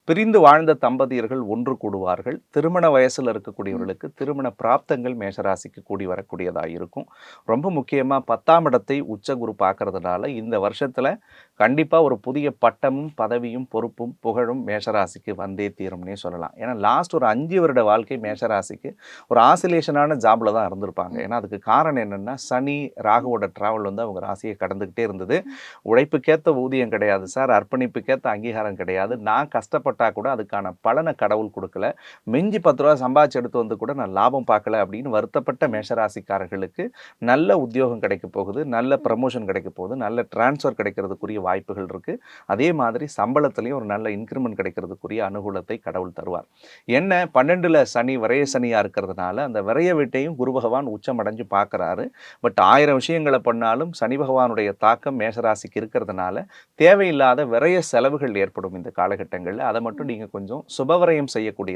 பிரிந்து வாழ்ந்த தம்பதியர்கள் ஒன்று கூடுவார்கள். திருமண வயசுல இருக்கக்கூடியவர்களுக்கு திருமண பிராப்தங்கள் மேஷராசிக்கு கூடி வரக்கூடியதா இருக்கும். ரொம்ப முக்கியமா 10ஆம் இடத்தை உச்ச குரு பார்க்கறதுனால, இந்த வருஷத்துல கண்டிப்பா ஒரு புதிய பட்டமும், பதவியும், பொறுப்பும், புகழும் மேஷராசிக்கு வந்தே தீரும்னே சொல்லலாம். ஏன்னா லாஸ்ட் ஒரு 5 வருட வாழ்க்கை மேஷராசிக்கு ஒரு ஆசிலேஷனான ஜாப்ல தான் இருந்திருப்பாங்க. ஏன்னா அதுக்கு காரணம் என்னன்னா, சனி, ராகுவோட டிராவல் வந்து அவங்க ராசிய கடந்துகிட்டே இருந்தது. உழைப்புக்கேத்த ஊதியம் கிடையாது சார், அர்ப்பணிப்புக்கேத்த அங்கீகாரம் கிடையாது. நான் கஷ்டப்பட்டா கூட அதுக்கான பலன கடவுள் குடுக்கல. மிஞ்சி ரூ. 10 சம்பாதிச்சு எடுத்து வந்து கூட நான் லாபம் பார்க்கல அப்படின்னு வருத்தப்பட்ட மேஷராசிக்காரர்களுக்கு நல்ல உத்தியோகம் கிடைக்க போகுது, நல்ல ப்ரமோஷன் கிடைக்க போகுது, நல்ல டிரான்ஸ்ஃபர் கிடைக்கிறதுக்குரிய வாய்ப்புகள் இருக்கு. அதே மாதிரி சம்பளத்திலயும் ஒரு நல்ல இன்கிரிமெண்ட் கிடைக்கிறதுக்குரிய அனுகூலத்தை கடவுள் தருவார். என்ன 12ல சனி விரய சனியா இருக்கிறதுனால, அந்த விரய வீட்டையும் குரு பகவான் உச்சமடைஞ்சு பார்க்குறாரு. பட் 1000 விஷயங்கள பண்ணாலும் சனி பகவானுடைய தாக்கம் மேஷராசிக்கு இருக்கிறதுனால, தேவையில்லாத விரய செலவுகள் ஏற்படும் இந்த காலகட்டங்கள்ல. அத மட்டும் நீங்க கொஞ்சம் சுபவிரயம் செய்யக்கூடிய